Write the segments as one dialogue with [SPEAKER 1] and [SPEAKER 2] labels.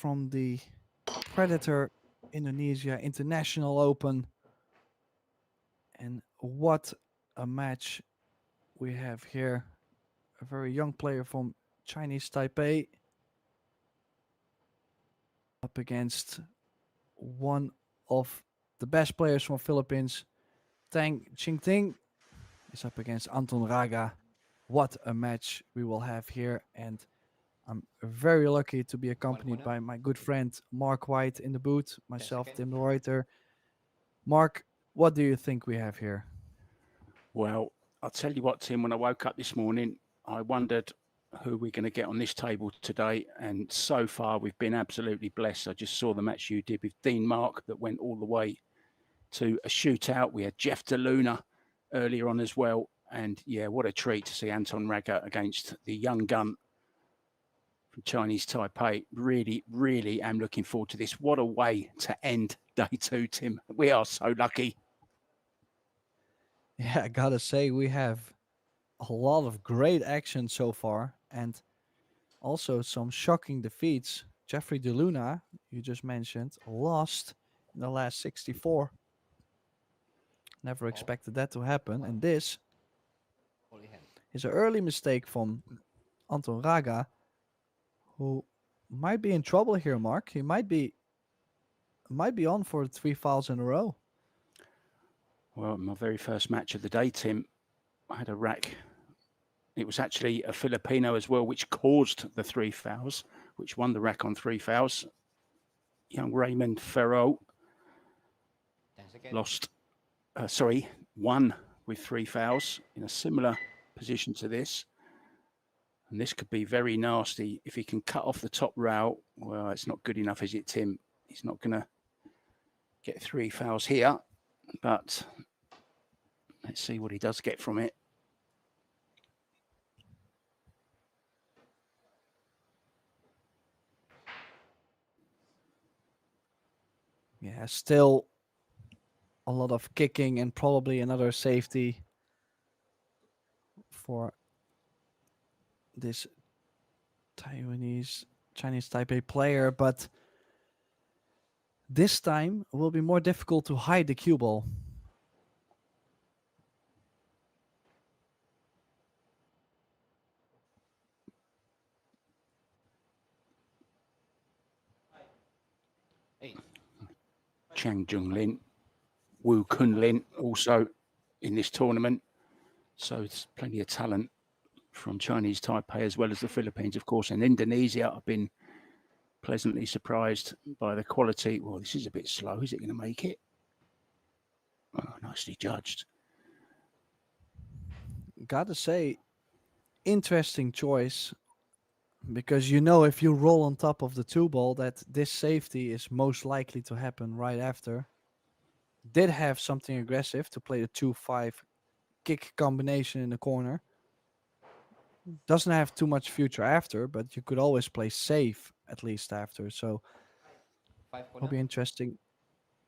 [SPEAKER 1] from the Predator Indonesia International Open. And what a match we have here. A very young player from Chinese Taipei up against one of the best players from Philippines, TING is up against Anton Raga. What a match we will have here. And I'm very lucky to be accompanied by my good friend Mark White in the booth, myself, Tim de Reuter. Mark, what do you think we have here?
[SPEAKER 2] Well, I'll tell you what, Tim, when I woke up this morning, I wondered who we're going to get on this table today. And so far, we've been absolutely blessed. I just saw the match you did with Dean Mark that went all the way to a shootout. We had Jeff DeLuna earlier on as well. And yeah, what a treat to see Anton Raga against the young gun from Chinese Taipei. Really, really am looking forward to this. What a way to end day two, Tim. We are so lucky.
[SPEAKER 1] Yeah, I gotta say, we have a lot of great action so far and also some shocking defeats. Jeffrey DeLuna, you just mentioned, lost in the last 64. Never expected that to happen. And this is an early mistake from Anton Raga, who might be in trouble here, Mark. He might be on for 3 fouls in a row.
[SPEAKER 2] Well, my very first match of the day, Tim, I had a rack. It was actually a Filipino as well, which caused the 3 fouls, which won the rack on 3 fouls. Young Raymond Ferro won with 3 fouls in a similar position to this. And this could be very nasty. If he can cut off the top rail, well, it's not good enough, is it, Tim? He's not going to get 3 fouls here, but let's see what he does get from it.
[SPEAKER 1] Yeah, still a lot of kicking and probably another safety for this Chinese Taipei player, but this time it will be more difficult to hide the cue ball.
[SPEAKER 2] Chang Jung Lin, Wu Kun Lin also in this tournament. So it's plenty of talent from Chinese Taipei as well as the Philippines, of course. And Indonesia, I've been pleasantly surprised by the quality. Well, this is a bit slow. Is it going to make it? Oh, nicely judged.
[SPEAKER 1] Gotta say, interesting choice, because you know if you roll on top of the 2 ball that this safety is most likely to happen right after. Did have something aggressive to play the 2-5 kick combination in the corner. Doesn't have too much future after, but you could always play safe at least after. So it'll be interesting.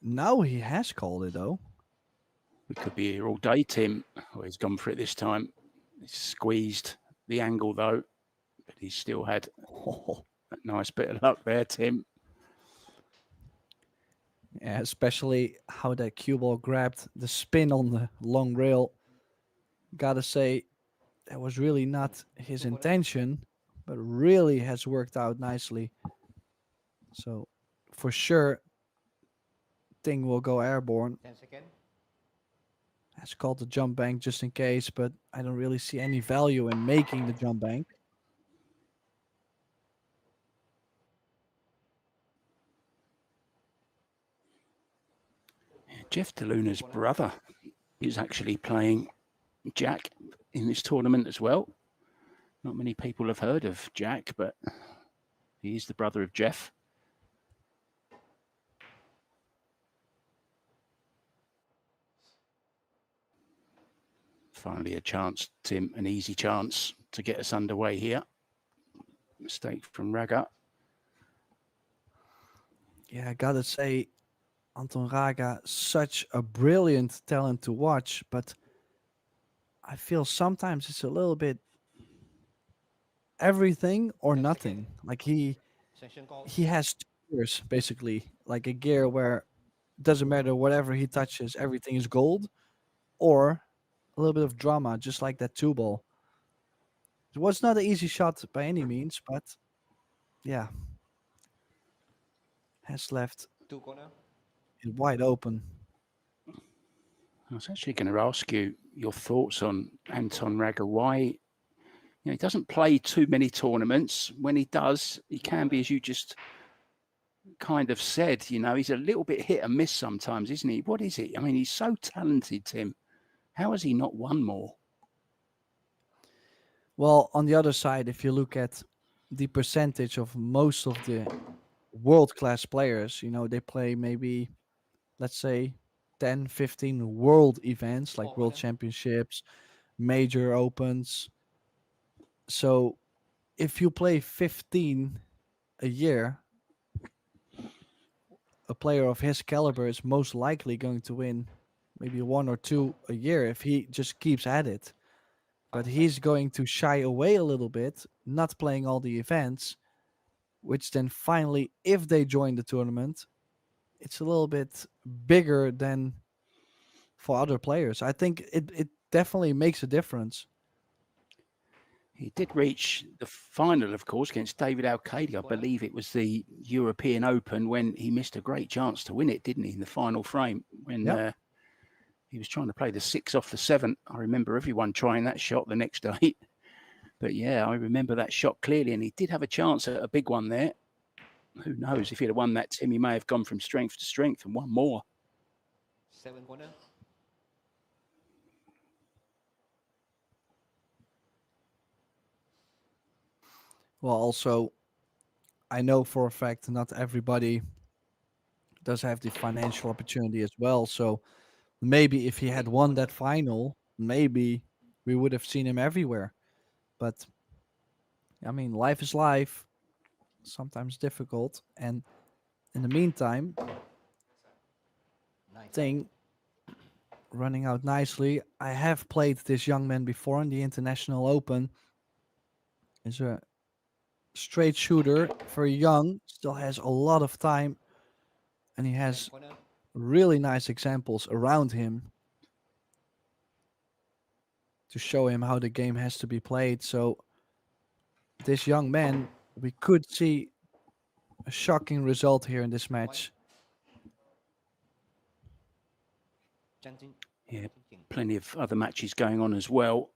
[SPEAKER 1] Now he has called it though.
[SPEAKER 2] We could be here all day, Tim. Oh, he's gone for it this time. He's squeezed the angle though, but he's still had a nice bit of luck there, Tim.
[SPEAKER 1] Yeah, especially how that cue ball grabbed the spin on the long rail. Gotta say, that was really not his intention, but really has worked out nicely. So for sure, Ting will go airborne.
[SPEAKER 3] 10 seconds.
[SPEAKER 1] Has called the jump bank just in case, but I don't really see any value in making the jump bank.
[SPEAKER 2] Jeff DeLuna's brother is actually playing Jack in this tournament as well. Not many people have heard of Jack, but he is the brother of Jeff. Finally a chance, Tim, an easy chance to get us underway here. Mistake from Raga.
[SPEAKER 1] Yeah, I gotta say, Anton Raga, such a brilliant talent to watch, but I feel sometimes it's a little bit everything or
[SPEAKER 3] 10
[SPEAKER 1] nothing.
[SPEAKER 3] seconds.
[SPEAKER 1] Like he he has 2 gears basically, like a gear where doesn't matter whatever he touches, everything is gold, or a little bit of drama, just like that two ball. It was not an easy shot by any means, but yeah, has left it wide open.
[SPEAKER 2] I was actually going to ask you your thoughts on Anton Raga. Why, he doesn't play too many tournaments. When he does, he can be, as you just kind of said, he's a little bit hit and miss sometimes, isn't he? What is it? I mean, he's so talented, Tim. How has he not won more?
[SPEAKER 1] Well, on the other side, if you look at the percentage of most of the world class players, they play maybe, let's say, 10, 15 world events like world championships, major opens. So if you play 15 a year, a player of his caliber is most likely going to win maybe one or two a year if he just keeps at it. But he's going to shy away a little bit, not playing all the events, which then finally, if they join the tournament, it's a little bit bigger than for other players. I think it definitely makes a difference.
[SPEAKER 2] He did reach the final, of course, against David Alcady. I believe it was the European Open when he missed a great chance to win it, didn't he, in the final frame when he was trying to play the 6 off the 7. I remember everyone trying that shot the next day. But yeah, I remember that shot clearly, and he did have a chance at a big one there. Who knows? If he'd have won that, Tim, he may have gone from strength to strength and won more.
[SPEAKER 3] 7 corner.
[SPEAKER 1] Well, also, I know for a fact not everybody does have the financial opportunity as well. So maybe if he had won that final, maybe we would have seen him everywhere. But I mean, life is life, sometimes difficult. And in the meantime, Ting running out nicely. I have played this young man before in the International Open. He's a straight shooter, very young, still has a lot of time, and he has really nice examples around him to show him how the game has to be played. So this young man, we could see a shocking result here in this match.
[SPEAKER 2] Yeah, plenty of other matches going on as well.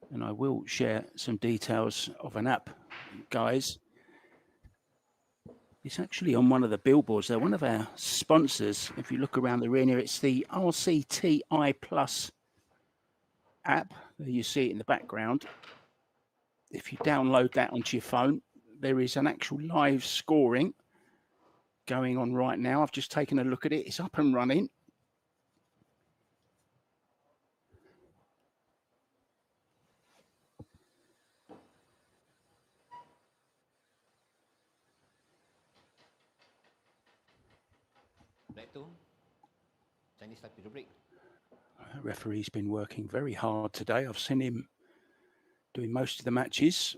[SPEAKER 2] And I will share some details of an app, guys. It's actually on one of the billboards. They're one of our sponsors. If you look around the arena, it's the RCTI Plus app. There you see it in the background. If you download that onto your phone, there is an actual live scoring going on right now. I've just taken a look at it. It's up and running.
[SPEAKER 3] Chinese type to break.
[SPEAKER 2] The referee's been working very hard today. I've seen him doing most of the matches.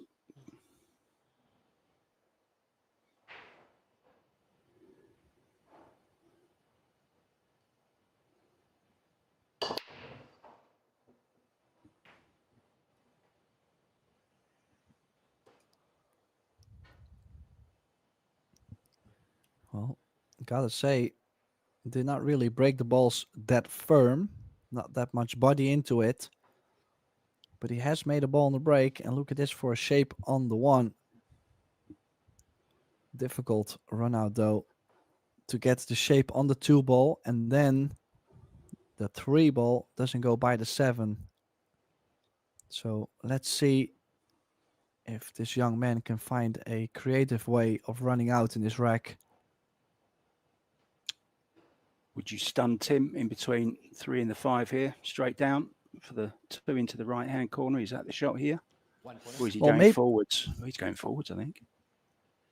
[SPEAKER 1] Well, gotta say, did not really break the balls that firm, not that much body into it. But he has made a ball on the break, and look at this for a shape on the 1. Difficult run out though to get the shape on the 2 ball, and then the 3 ball doesn't go by the 7. So let's see if this young man can find a creative way of running out in this rack.
[SPEAKER 2] Would you stun Tim in between 3 and the 5 here, straight down for the 2 into the right-hand corner? Is that the shot here? Or is he going forwards? Oh, he's going forwards, I think.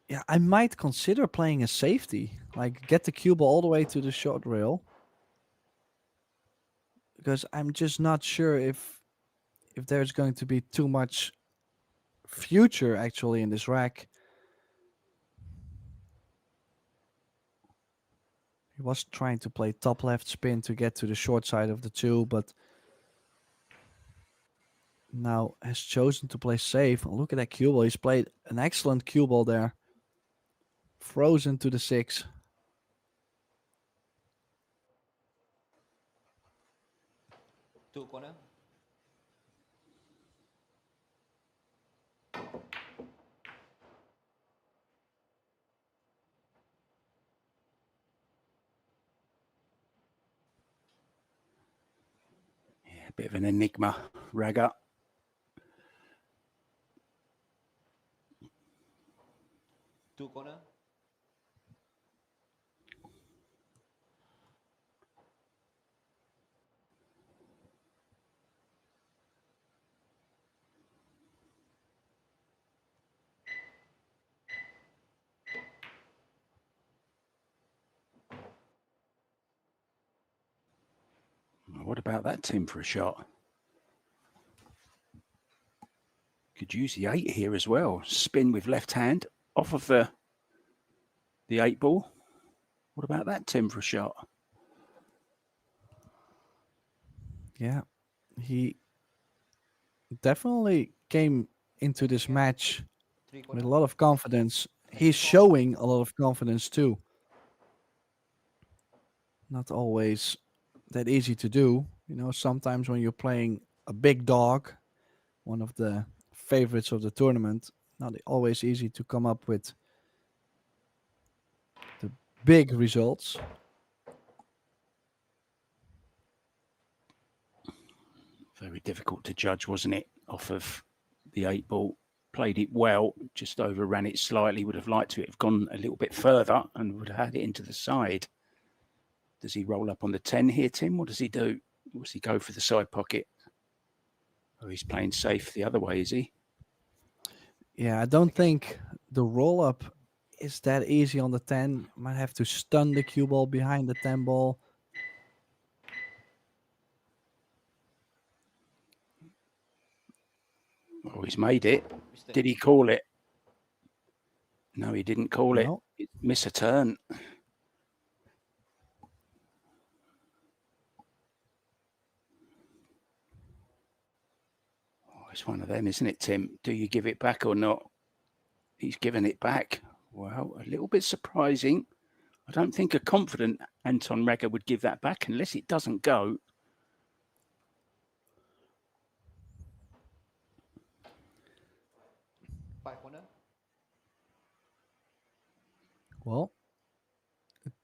[SPEAKER 1] Yeah, I might consider playing a safety, like get the cue ball all the way to the short rail, because I'm just not sure if if there's going to be too much future actually in this rack. He was trying to play top left spin to get to the short side of the two, but now has chosen to play safe. Look at that cue ball. He's played an excellent cue ball there. Frozen to the 6.
[SPEAKER 3] Two corner.
[SPEAKER 2] Yeah, a bit of an enigma, Raga.
[SPEAKER 3] Two corner.
[SPEAKER 2] What about that, Tim, for a shot? Could use the 8 here as well. Spin with left hand off of the 8 ball. What about that, Tim, for a shot?
[SPEAKER 1] Yeah, he definitely came into this match
[SPEAKER 3] Three
[SPEAKER 1] with a
[SPEAKER 3] corner.
[SPEAKER 1] lot of confidence. He's showing a lot of confidence too. Not always that easy to do. You know, sometimes when you're playing a big dog, one of the favorites of the tournament, not always easy to come up with the big results.
[SPEAKER 2] Very difficult to judge, wasn't it? Off of the 8 ball. Played it well, just overran it slightly. Would have liked to have gone a little bit further and would have had it into the side. Does he roll up on the 10 here, Tim? What does he do? Or does he go for the side pocket? Oh, he's playing safe the other way, is he?
[SPEAKER 1] Yeah, I don't think the roll up is that easy on the 10. Might have to stun the cue ball behind the 10 ball.
[SPEAKER 2] Oh, he's made it.
[SPEAKER 3] Mistake.
[SPEAKER 2] Did he call it? No, he didn't call it.
[SPEAKER 1] No.
[SPEAKER 2] Miss a turn. Oh, it's one of them, isn't it, Tim? Do you give it back or not? He's given it back. Well, a little bit surprising. I don't think a confident Anton Raga would give that back unless it doesn't go.
[SPEAKER 3] Five corner.
[SPEAKER 1] Well,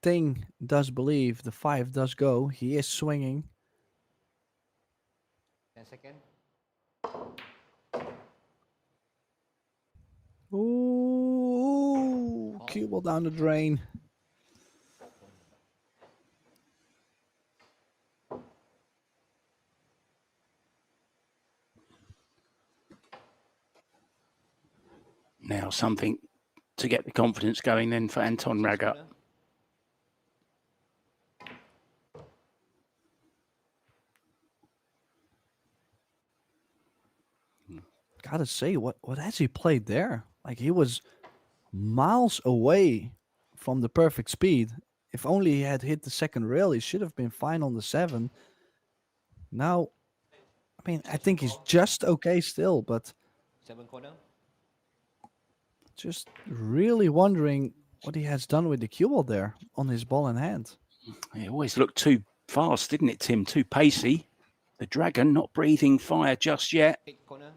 [SPEAKER 1] Ting does believe the 5 does go. He is swinging.
[SPEAKER 3] 10 second.
[SPEAKER 1] Ooh, cue ball down the drain.
[SPEAKER 2] Now something to get the confidence going then for Anton
[SPEAKER 3] Six
[SPEAKER 2] Raga.
[SPEAKER 3] corner.
[SPEAKER 1] Gotta say, what has he played there? Like, he was miles away from the perfect speed. If only he had hit the second rail, he should have been fine on the 7. Now, I mean, I think he's just okay still, but
[SPEAKER 3] Seven corner.
[SPEAKER 1] just really wondering what he has done with the cue ball there on his ball in hand.
[SPEAKER 2] It always looked too fast, didn't it, Tim? Too pacey. The Dragon not breathing fire just yet.
[SPEAKER 3] 8 corner.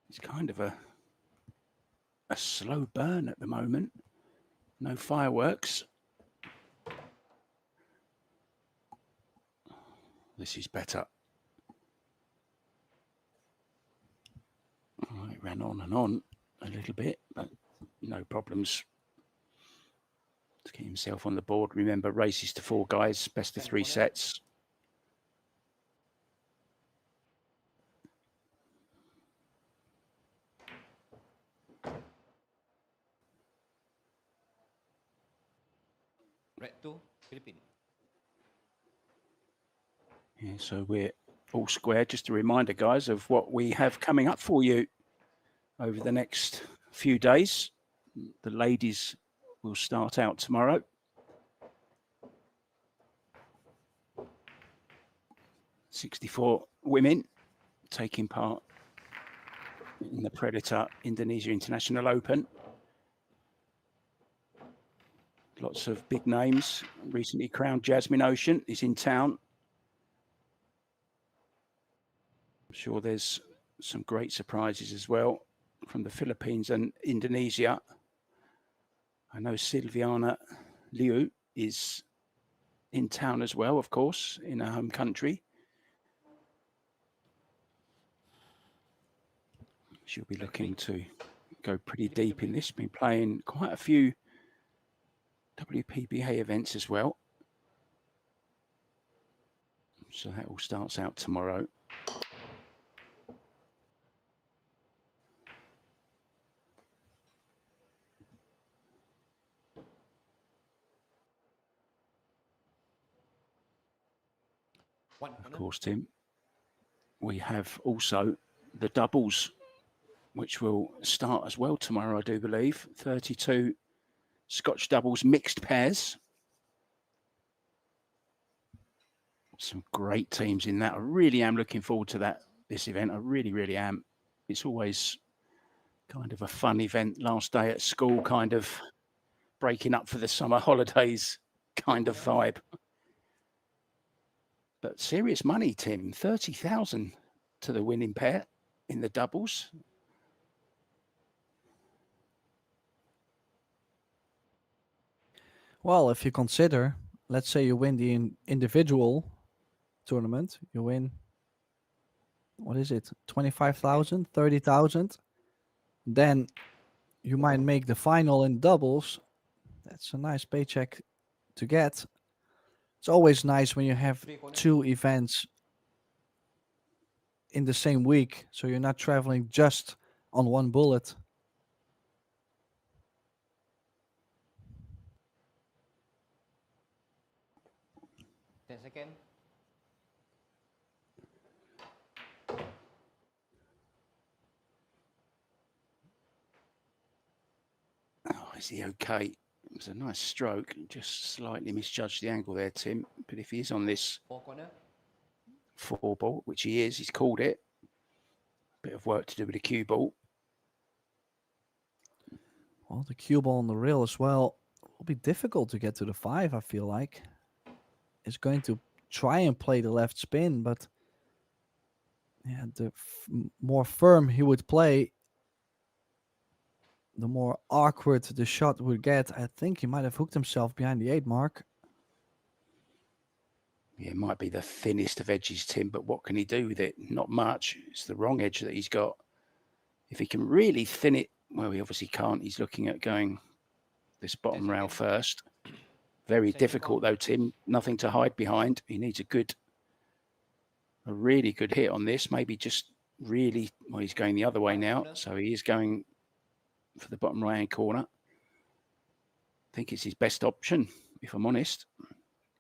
[SPEAKER 2] It's kind of a slow burn at the moment. No fireworks. This is better. Oh, it ran on and on a little bit, but no problems to get himself on the board. Remember, races to 4 guys, best of 3 sets.
[SPEAKER 3] Red 2. Philippines.
[SPEAKER 2] Yeah, so we're all square. Just a reminder, guys, of what we have coming up for you over the next few days. The ladies will start out tomorrow. '64 women taking part in the Predator Indonesia International Open. Lots of big names. Recently crowned Jasmine Ocean is in town. I'm sure there's some great surprises as well from the Philippines and Indonesia. I know Silviana Liu is in town as well, of course, in her home country. She'll be looking to go pretty deep in this. Been playing quite a few WPBA events as well. So that all starts out tomorrow. Of course, Tim, we have also the doubles, which will start as well tomorrow, I do believe. 32 Scotch doubles mixed pairs. Some great teams in that. I really am looking forward to this event. I really, really am. It's always kind of a fun event, last day at school, kind of breaking up for the summer holidays kind of vibe. But serious money, Tim. 30,000 to the winning pair in the doubles.
[SPEAKER 1] Well, if you consider, let's say you win the individual tournament, you win, what is it, 25,000, 30,000, then you might make the final in doubles. That's a nice paycheck to get. It's always nice when you have two events in the same week, so you're not traveling just on one bullet.
[SPEAKER 3] Second.
[SPEAKER 2] Oh, is he okay? It was a nice stroke. Just slightly misjudged the angle there, Tim. But if he is on this 4 ball, which he is, he's called it. Bit of work to do with the cue ball.
[SPEAKER 1] Well, the cue ball on the rail as well will be difficult to get to the 5, I feel like. It's going to try and play the left spin, but yeah, the more firm he would play, the more awkward the shot would get. I think he might have hooked himself behind the 8 mark.
[SPEAKER 2] Yeah, it might be the thinnest of edges, Tim, but what can he do with it? Not much. It's the wrong edge that he's got. If he can really thin it, well, he obviously can't. He's looking at going this bottom rail first. Very difficult, though, Tim. Nothing to hide behind. He needs a really good hit on this. Maybe just really, well, he's going the other way now. So he is going for the bottom right-hand corner. I think it's his best option, if I'm honest.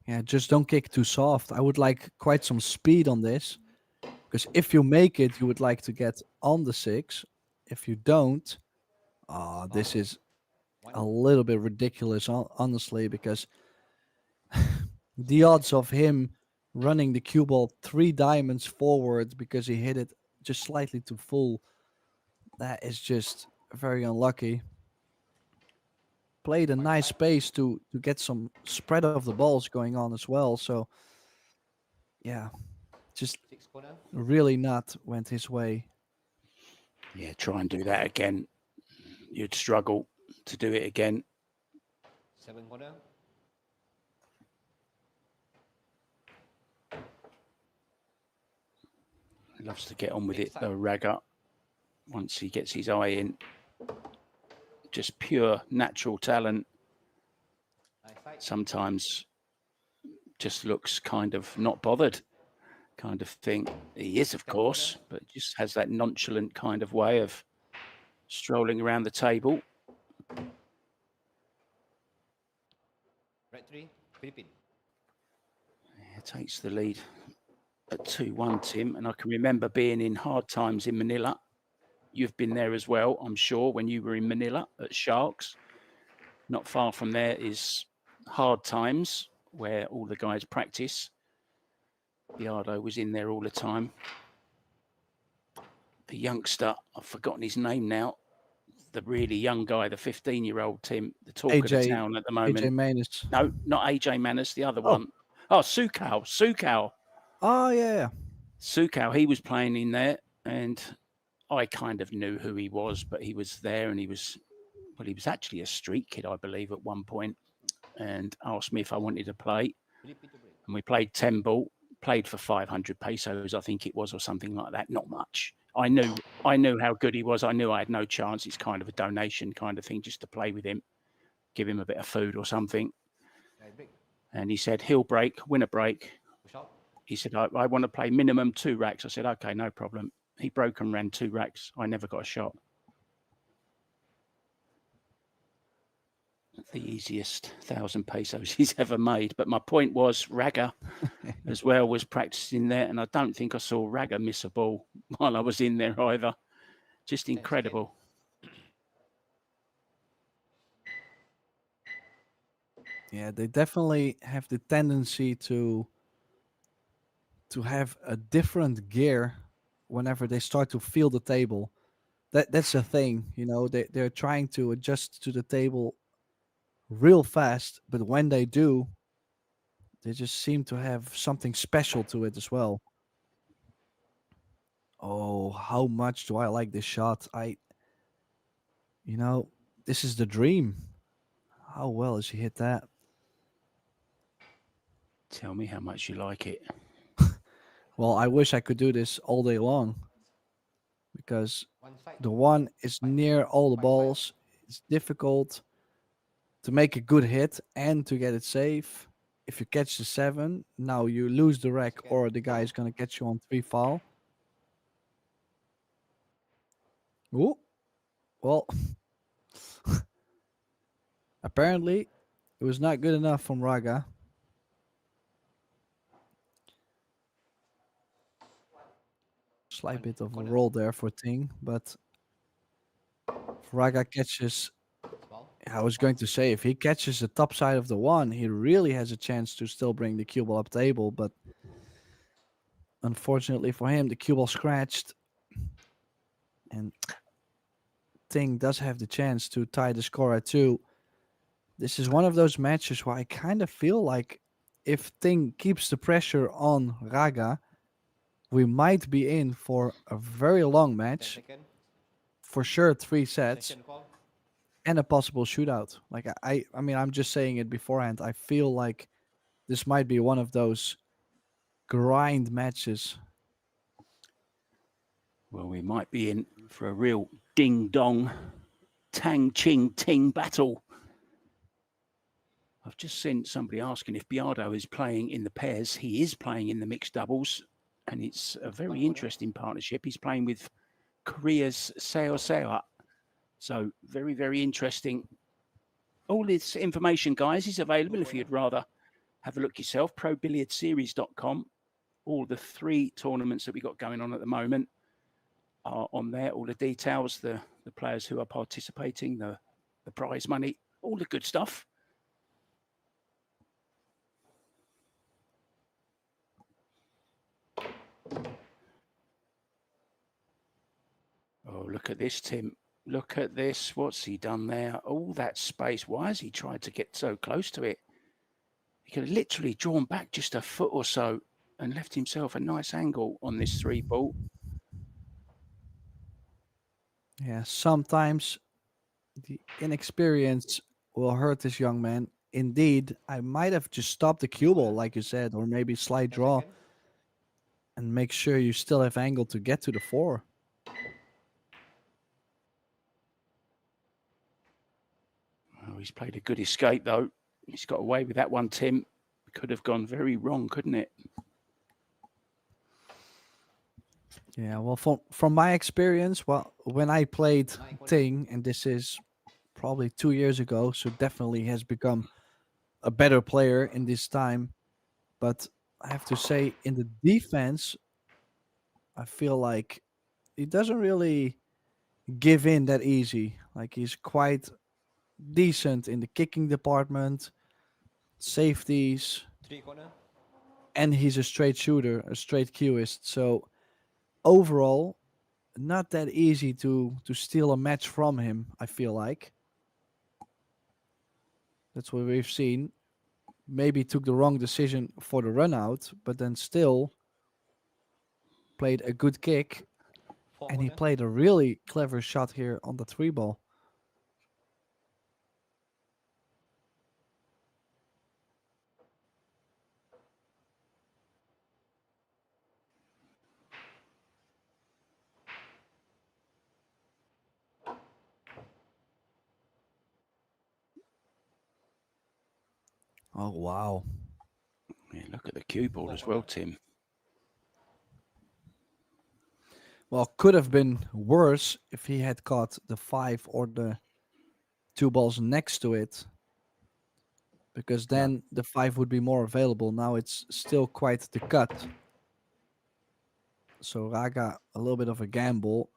[SPEAKER 1] Yeah, just don't kick too soft. I would like quite some speed on this, because if you make it, you would like to get on the 6. If you don't, this is a little bit ridiculous, honestly, because the odds of him running the cue ball 3 diamonds forward because he hit it just slightly too full, that is just very unlucky. Played a nice pace to get some spread of the balls going on as well. So, yeah, just really not went his way.
[SPEAKER 2] Yeah, try and do that again. You'd struggle to do it again.
[SPEAKER 3] 7 corner.
[SPEAKER 2] He loves to get on with it, though, Raga. Once he gets his eye in, just pure natural talent. Sometimes just looks kind of not bothered kind of thing. He is, of course, but just has that nonchalant kind of way of strolling around the table.
[SPEAKER 3] Red 3, Philippines.
[SPEAKER 2] Yeah, takes the lead at 2-1, Tim, and I can remember being in hard times in Manila. You've been there as well, I'm sure, when you were in Manila at Sharks. Not far from there is Hard Times, where all the guys practice. Biardo was in there all the time. The youngster, I've forgotten his name now, the really young guy, the 15-year-old Tim, the talk of the
[SPEAKER 1] AJ
[SPEAKER 2] town at the
[SPEAKER 1] AJ
[SPEAKER 2] moment.
[SPEAKER 1] Manus.
[SPEAKER 2] No, not AJ Manis, the other
[SPEAKER 1] Oh.
[SPEAKER 2] one. Oh, Sukau.
[SPEAKER 1] Oh yeah.
[SPEAKER 2] Sukau, he was playing in there, and I kind of knew who he was, but he was there, and he was actually a street kid, I believe, at one point, and asked me if I wanted to play. And we played 10 ball, played for 500 pesos, I think it was, or something like that. Not much. I knew how good he was. I knew I had no chance. It's kind of a donation kind of thing, just to play with him, give him a bit of food or something. And he said, he'll break, win a break. He said, I want to play minimum 2 racks. I said, okay, no problem. He broke and ran 2 racks. I never got a shot. The easiest 1,000 pesos he's ever made. But my point was, Raga as well was practicing there, and I don't think I saw Raga miss a ball while I was in there either. Just incredible.
[SPEAKER 1] Yeah, they definitely have the tendency to have a different gear whenever they start to feel the table. That's the thing, you know, they're trying to adjust to the table real fast, but when they do, they just seem to have something special to it as well. Oh, how much do I like this shot? You know, this is the dream. How well has he hit that?
[SPEAKER 2] Tell me how much you like it.
[SPEAKER 1] Well, I wish I could do this all day long because the one is near all the balls. It's difficult to make a good hit and to get it safe. If you catch the 7, now you lose the rack or the guy is going to catch you on 3 foul. Ooh. Well, apparently it was not good enough from Raga. Slight bit of a roll there for Ting, but if Raga catches, I was going to say, if he catches the top side of the 1, he really has a chance to still bring the cue ball up table, but unfortunately for him, the cue ball scratched, and Ting does have the chance to tie the score at 2. This is one of those matches where I kind of feel like if Ting keeps the pressure on Raga, we might be in for a very long match. For sure, 3 sets and a possible shootout. Like I mean, I'm just saying it beforehand. I feel like this might be one of those grind matches.
[SPEAKER 2] Well, we might be in for a real ding-dong, tang-ching-ting battle. I've just seen somebody asking if Biardo is playing in the pairs. He is playing in the mixed doubles, and it's a very interesting partnership. He's playing with Korea's Seo. So very, very interesting. All this information, guys, is available if you'd rather have a look yourself. ProBilliardSeries.com. All the 3 tournaments that we got going on at the moment are on there. All the details, the players who are participating, the prize money, all the good stuff. Oh, look at this, Tim. Look at this. What's he done there? All that space. Why has he tried to get so close to it? He could have literally drawn back just a foot or so and left himself a nice angle on this 3 ball.
[SPEAKER 1] Yeah, sometimes the inexperience will hurt this young man. Indeed, I might have just stopped the cue ball, like you said, or maybe slide draw and make sure you still have angle to get to the 4.
[SPEAKER 2] Oh, he's played a good escape, though. He's got away with that one, Tim. Could have gone very wrong, couldn't it?
[SPEAKER 1] Yeah, well, from my experience, well, when I played Ting, and this is probably 2 years ago, so definitely has become a better player in this time. But I have to say, in the defense, I feel like he doesn't really give in that easy. Like he's quite decent in the kicking department, safeties,
[SPEAKER 3] 3 corner.
[SPEAKER 1] and he's a straight shooter, a straight cueist. So overall, not that easy to steal a match from him. I feel like that's what we've seen. Maybe took the wrong decision for the run out, but then still played a good kick,
[SPEAKER 3] Four
[SPEAKER 1] and he
[SPEAKER 3] corner.
[SPEAKER 1] played a really clever shot here on the three ball. Oh wow.
[SPEAKER 2] Yeah, look at the cue ball as well, Tim.
[SPEAKER 1] Well, could have been worse if he had caught the 5 or the 2 balls next to it, because
[SPEAKER 2] Yeah.
[SPEAKER 1] then the 5 would be more available. Now it's still quite the cut. So Raga, a little bit of a gamble.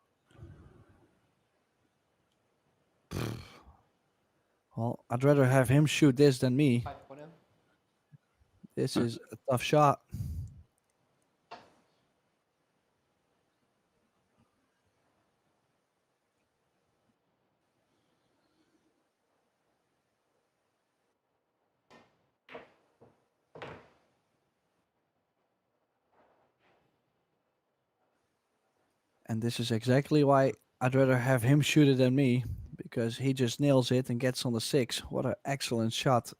[SPEAKER 1] Well, I'd rather have him shoot this than me.
[SPEAKER 3] 5 corner.
[SPEAKER 1] This is a tough shot. And this is exactly why I'd rather have him shoot it than me, because he just nails it and gets on the 6. What an excellent shot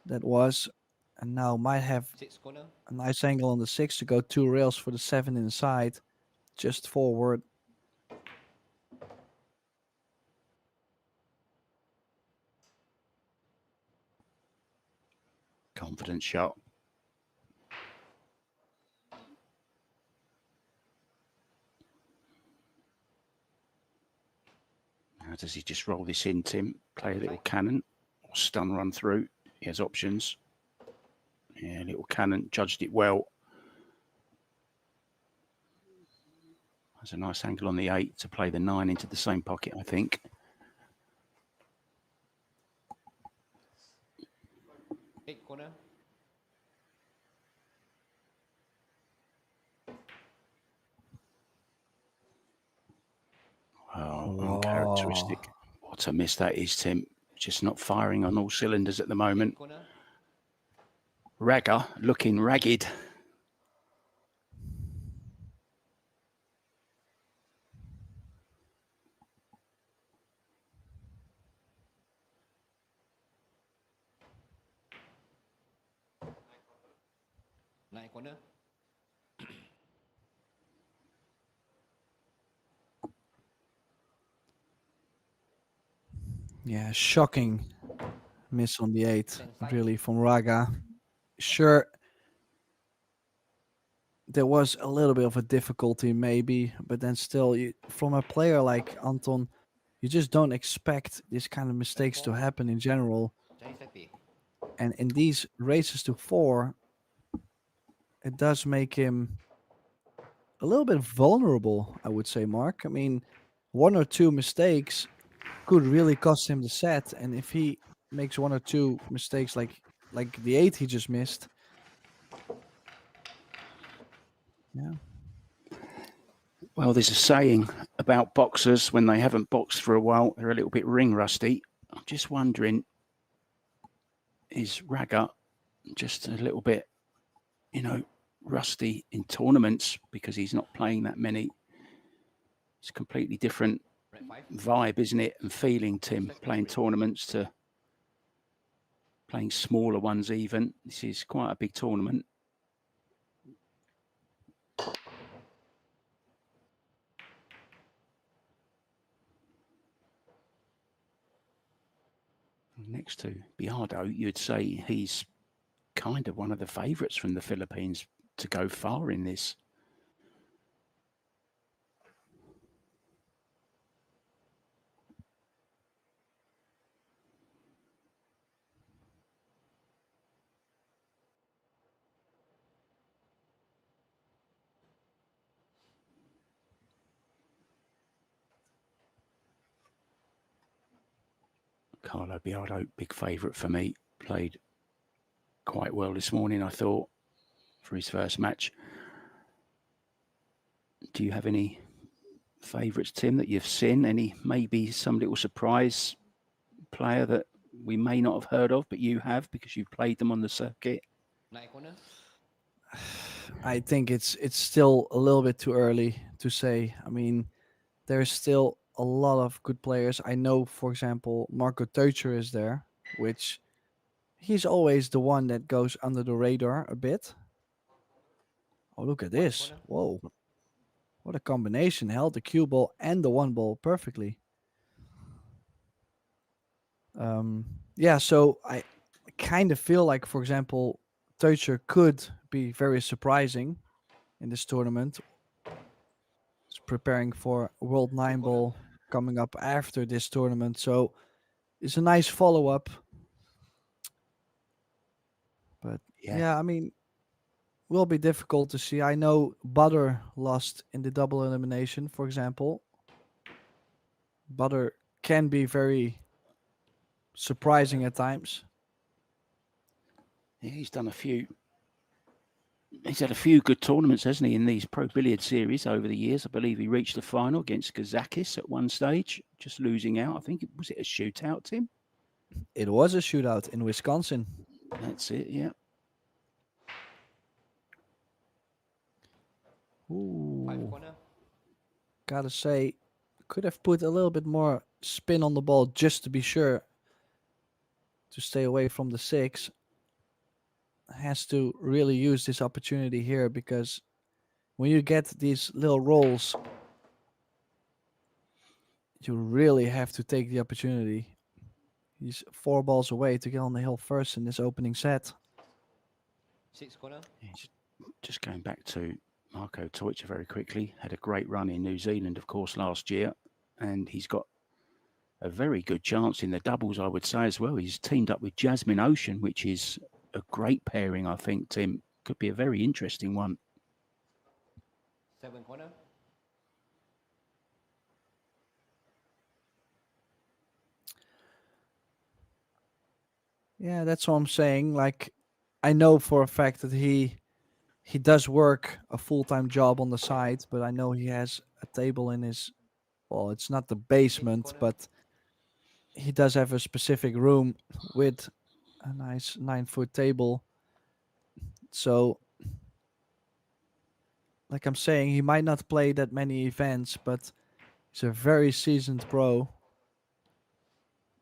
[SPEAKER 1] that was. And now might have
[SPEAKER 3] 6 corner.
[SPEAKER 1] a nice angle on the 6 to go 2 rails for the 7 inside, just forward.
[SPEAKER 2] Confident shot. How does he just roll this in, Tim? Play a little cannon or stun run through? He has options. Yeah, little cannon. Judged it well. Has a nice angle on the 8 to play the 9 into the same pocket, I think.
[SPEAKER 3] Eight corner.
[SPEAKER 2] Oh,
[SPEAKER 1] Wow.
[SPEAKER 2] uncharacteristic. What a miss that is, Tim. Just not firing on all cylinders at the moment.
[SPEAKER 3] Corner.
[SPEAKER 2] Raga looking ragged.
[SPEAKER 3] Nine corner.
[SPEAKER 1] Yeah, shocking miss on the 8,
[SPEAKER 3] 10-5.
[SPEAKER 1] really, from Raga. Sure, there was a little bit of a difficulty, maybe, but then still, from a player like Anton, you just don't expect this kind of mistakes to happen in general.
[SPEAKER 3] Chinese Taipei.
[SPEAKER 1] And in these races to 4, it does make him a little bit vulnerable, I would say, Mark. I mean, 1 or 2 mistakes could really cost him the set, and if he makes 1 or 2 mistakes like the 8 he just missed, yeah.
[SPEAKER 2] Well, there's a saying about boxers when they haven't boxed for a while, they're a little bit ring rusty. I'm just wondering, is Raga just a little bit, rusty in tournaments because he's not playing that many? It's a completely different
[SPEAKER 3] Red 5.
[SPEAKER 2] vibe, isn't it? And feeling, Tim, playing tournaments to playing smaller ones even. This is quite a big tournament. Next to Biardo, you'd say he's kind of one of the favourites from the Philippines to go far in this. Carlo Biardo, big favourite for me. Played quite well this morning, I thought, for his first match. Do you have any favourites, Tim, that you've seen? Any, maybe some little surprise player that we may not have heard of, but you have because you've played them on the circuit?
[SPEAKER 3] Nine corner.
[SPEAKER 1] I think it's still a little bit too early to say. I mean, there's still a lot of good players. I know, for example, Marco Teucher is there, which he's always the one that goes under the radar a bit. Oh, look at
[SPEAKER 3] One
[SPEAKER 1] this.
[SPEAKER 3] corner.
[SPEAKER 1] Whoa. What a combination. Held the cue ball and the one ball perfectly. Yeah, so I kind of feel like, for example, Teucher could be very surprising in this tournament. He's preparing for World 9 Ball coming up after this tournament. So it's a nice follow-up. But yeah, I mean, will be difficult to see. I know Butter lost in the double elimination, for example. Butter can be very surprising at times.
[SPEAKER 2] Yeah, he's done a few. He's had a few good tournaments, hasn't he, in these Pro Billiard series over the years? I believe he reached the final against Kazakis at one stage, just losing out. I think was it a shootout, Tim?
[SPEAKER 1] It was a shootout in Wisconsin.
[SPEAKER 2] That's it, yeah.
[SPEAKER 3] Five
[SPEAKER 1] Ooh,
[SPEAKER 3] corner.
[SPEAKER 1] gotta say, could have put a little bit more spin on the ball just to be sure to stay away from the 6. Has to really use this opportunity here, because when you get these little rolls, you really have to take the opportunity. He's 4 balls away to get on the hill first in this opening set.
[SPEAKER 3] Six corner.
[SPEAKER 2] Yeah, just going back to Marco Teucher very quickly, had a great run in New Zealand, of course, last year, and he's got a very good chance in the doubles, I would say, as well. He's teamed up with Jasmine Ocean, which is a great pairing, I think, Tim. Could be a very interesting one.
[SPEAKER 3] Seven corner.
[SPEAKER 1] Yeah, that's what I'm saying. Like, I know for a fact that he does work a full-time job on the side, but I know he has a table in his, well, it's not the basement,
[SPEAKER 3] corner.
[SPEAKER 1] but he does have a specific room with a nice 9-foot table. So, like I'm saying, he might not play that many events, but he's a very seasoned pro.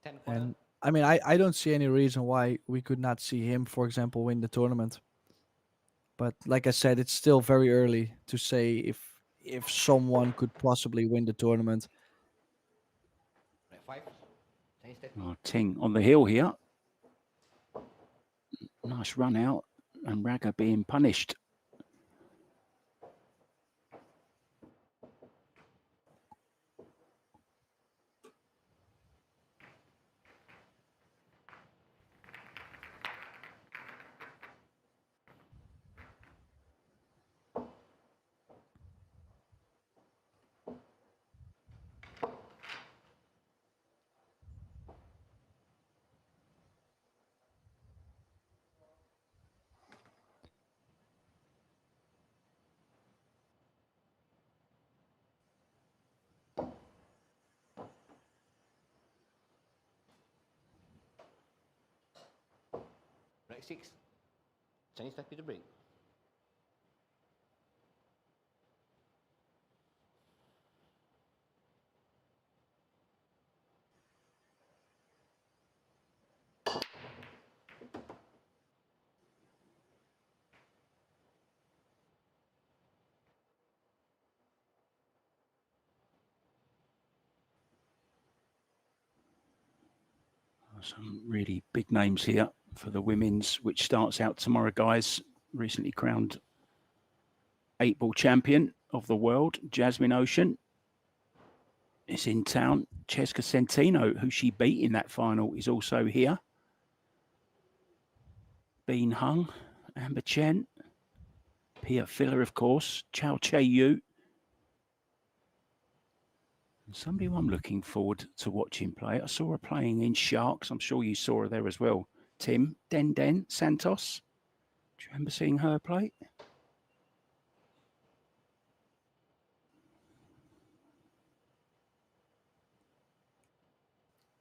[SPEAKER 3] 10 corner.
[SPEAKER 1] And I mean, I don't see any reason why we could not see him, for example, win the tournament. But like I said, it's still very early to say if someone could possibly win the tournament.
[SPEAKER 3] Right, 5. Chinese step.
[SPEAKER 2] Oh, Ting on the hill here. Nice run out, and Raga being punished.
[SPEAKER 3] Right, 6. Chinese step to the break.
[SPEAKER 2] Some really big names here for the women's, which starts out tomorrow, guys. Recently crowned 8-ball champion of the world, Jasmine Ocean, is in town. Cheska Centino, who she beat in that final, is also here. Bean Hung, Amber Chen, Pia Filler, of course, Chao Che Yu. Somebody who I'm looking forward to watching play. I saw her playing in Sharks. I'm sure you saw her there as well. Tim, Den Santos. Do you remember seeing her play?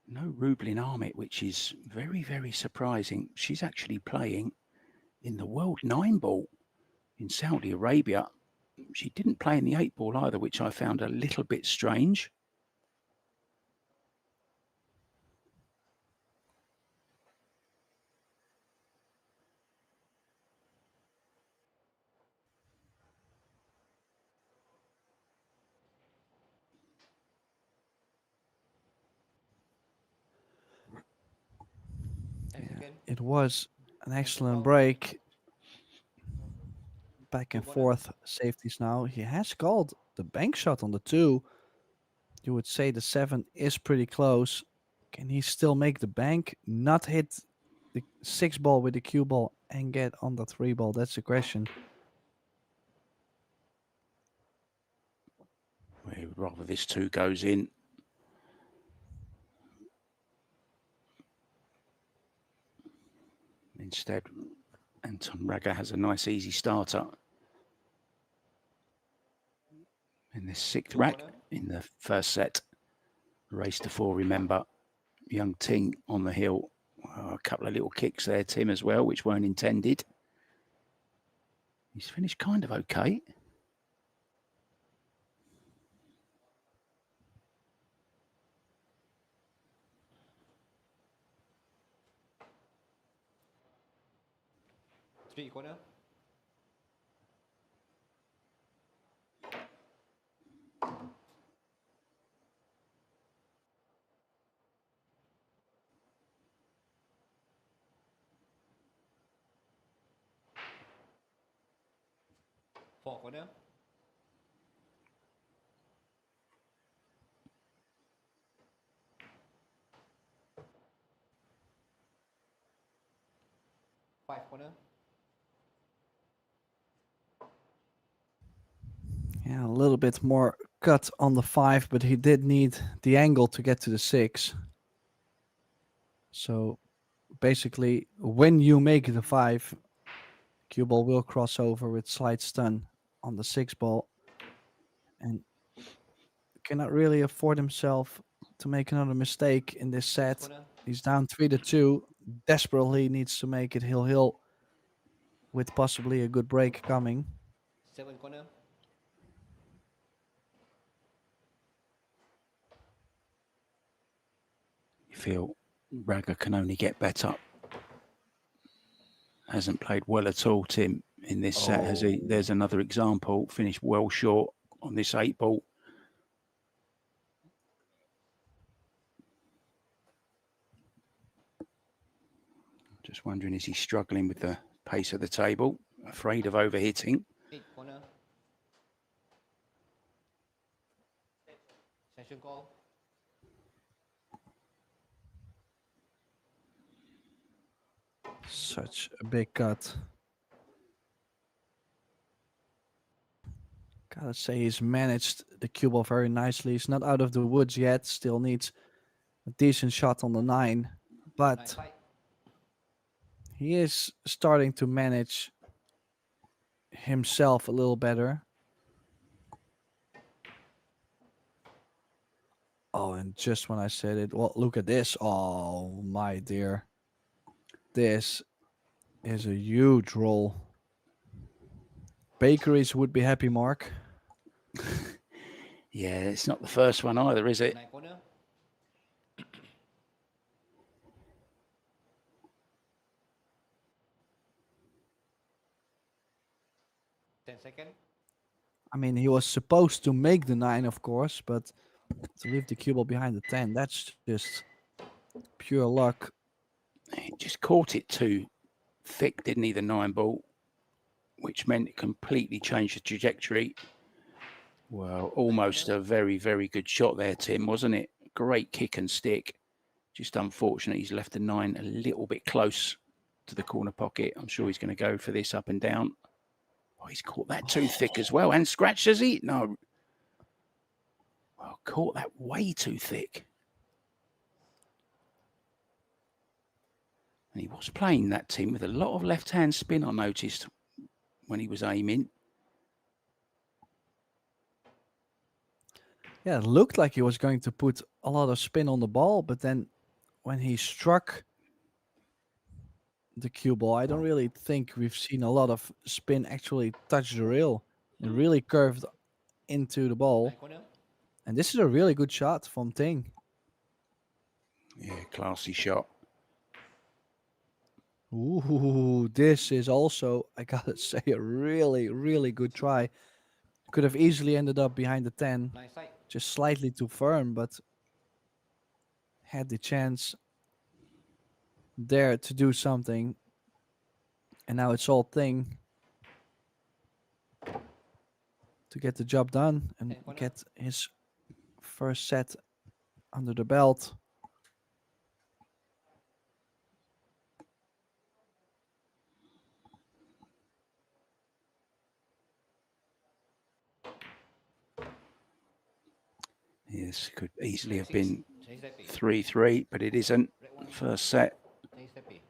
[SPEAKER 2] No Rublin Ahmet, which is very, very surprising. She's actually playing in the World 9 Ball in Saudi Arabia. She didn't play in the 8 Ball either, which I found a little bit strange.
[SPEAKER 1] It was an excellent break. Back and forth safeties now. He has called the bank shot on the 2. You would say the 7 is pretty close. Can he still make the bank, not hit the 6 ball with the cue ball and get on the 3 ball? That's the question.
[SPEAKER 2] We would rather this 2 goes in. Instead, Anton Raga has a nice easy starter. In this 6th rack in the first set. Race to 4, remember. Young Ting on the hill. A couple of little kicks there, Tim, as well, which weren't intended. He's finished kind of okay.
[SPEAKER 3] Three corner. Four corner. Five corner.
[SPEAKER 1] Yeah, a little bit more cut on the 5, but he did need the angle to get to the 6. So basically, when you make the 5, cue ball will cross over with slight stun on the 6 ball. And cannot really afford himself to make another mistake in this set. He's down 3-2. Desperately needs to make it hill with possibly a good break coming.
[SPEAKER 3] 7 corner.
[SPEAKER 2] You feel Raga can only get better. Hasn't played well at all, Tim, in this set, has he? There's another example. Finished well short on this 8 ball. Just wondering, is he struggling with the pace of the table? Afraid of overhitting?
[SPEAKER 3] 8 corner. Session call.
[SPEAKER 1] Such a big cut. Gotta say he's managed the cue ball very nicely. He's not out of the woods yet. Still needs a decent shot on the 9. But
[SPEAKER 3] 9-5.
[SPEAKER 1] he is starting to manage himself a little better. Oh, and just when I said it, well, look at this. Oh, my dear. This is a huge roll. Bakeries would be happy, Mark.
[SPEAKER 2] Yeah, it's not the first one either, is it?
[SPEAKER 3] 9 corner. Second.
[SPEAKER 1] I mean, he was supposed to make the 9, of course, but to leave the cue ball behind the 10, that's just pure luck.
[SPEAKER 2] He just caught it too thick, didn't he, the 9 ball, which meant it completely changed the trajectory. Well, almost a very, very good shot there, Tim, wasn't it? Great kick and stick. Just unfortunate he's left the 9 a little bit close to the corner pocket. I'm sure he's going to go for this up and down. Oh, he's caught that too thick as well. And scratched, has he? No. Well, caught that way too thick. And he was playing that Tim with a lot of left-hand spin, I noticed, when he was aiming.
[SPEAKER 1] Yeah, it looked like he was going to put a lot of spin on the ball, but then when he struck the cue ball, I don't really think we've seen a lot of spin actually touch the rail. It really curved into the ball.
[SPEAKER 3] 9 corner.
[SPEAKER 1] And this is a really good shot from Ting.
[SPEAKER 2] Yeah, classy shot.
[SPEAKER 1] Ooh, this is also, I gotta say, a really, really good try. Could have easily ended up behind the 10,
[SPEAKER 3] 9 side.
[SPEAKER 1] just slightly too firm, but had the chance there to do something. And now it's all Ting to get the job done and
[SPEAKER 3] And corner.
[SPEAKER 1] get his first set under the belt.
[SPEAKER 2] Yes, could easily have
[SPEAKER 3] 6.
[SPEAKER 2] been
[SPEAKER 3] Chinese Taipei.
[SPEAKER 2] 3-3, but it isn't.
[SPEAKER 3] Red 1.
[SPEAKER 2] First set,
[SPEAKER 3] Chinese Taipei.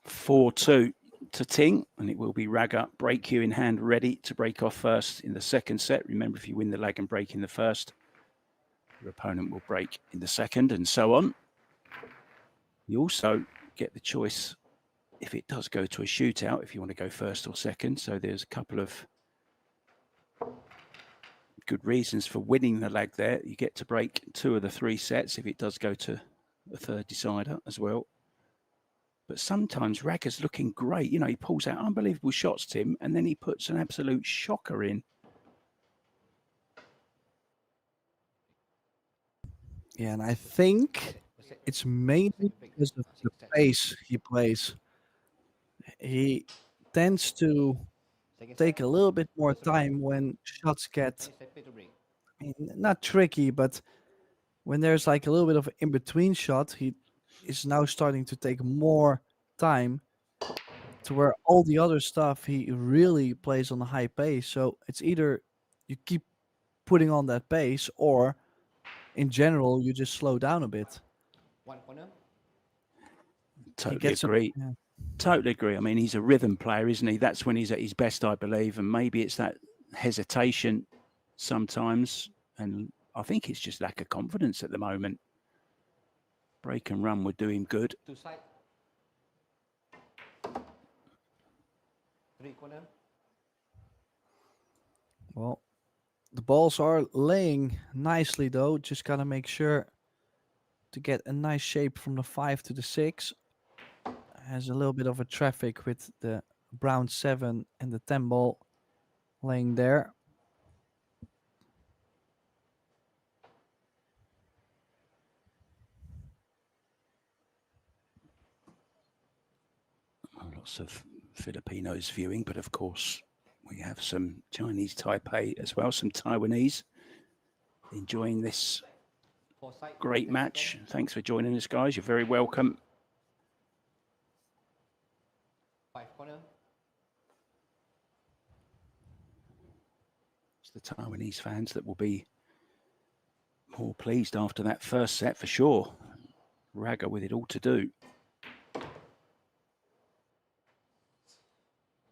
[SPEAKER 2] 4-2 to Ting, and it will be Raga, break cue in hand, ready to break off first in the second set. Remember, if you win the lag and break in the first, your opponent will break in the second, and so on. You also get the choice if it does go to a shootout, if you want to go first or second. So there's a couple of good reasons for winning the lag there. You get to break 2 of the 3 sets if it does go to a third decider as well. But sometimes Raga's looking great. You know, he pulls out unbelievable shots, Tim, and then he puts an absolute shocker in.
[SPEAKER 1] Yeah, and I think it's mainly because of the pace he plays. He tends to
[SPEAKER 3] Second
[SPEAKER 1] take
[SPEAKER 3] set.
[SPEAKER 1] a little bit more time when shots get,
[SPEAKER 3] Chinese Taipei to break.
[SPEAKER 1] I mean, not tricky, but when there's like a little bit of an in-between shot, he is now starting to take more time to where all the other stuff he really plays on a high pace. So it's either you keep putting on that pace or in general you just slow down a bit.
[SPEAKER 3] 1 corner.
[SPEAKER 1] He
[SPEAKER 2] Totally
[SPEAKER 1] gets some,
[SPEAKER 2] agree.
[SPEAKER 1] yeah.
[SPEAKER 2] Totally agree. I mean, he's a rhythm player, isn't he? That's when he's at his best, I believe. And maybe it's that hesitation sometimes. And I think it's just lack of confidence at the moment. Break and run would do him good.
[SPEAKER 3] 2 side. 3 corner.
[SPEAKER 1] Well, the balls are laying nicely though. Just gotta make sure to get a nice shape from the 5 to the 6. Has a little bit of a traffic with the brown 7 and the 10 ball laying there.
[SPEAKER 2] Lots of Filipinos viewing, but of course we have some Chinese Taipei as well, some Taiwanese enjoying this
[SPEAKER 3] 4 side.
[SPEAKER 2] great
[SPEAKER 3] 10
[SPEAKER 2] match.
[SPEAKER 3] second.
[SPEAKER 2] Thanks for joining us, guys. You're very welcome.
[SPEAKER 3] 5 corner.
[SPEAKER 2] It's the Taiwanese fans that will be more pleased after that first set for sure. Raga with it all to do.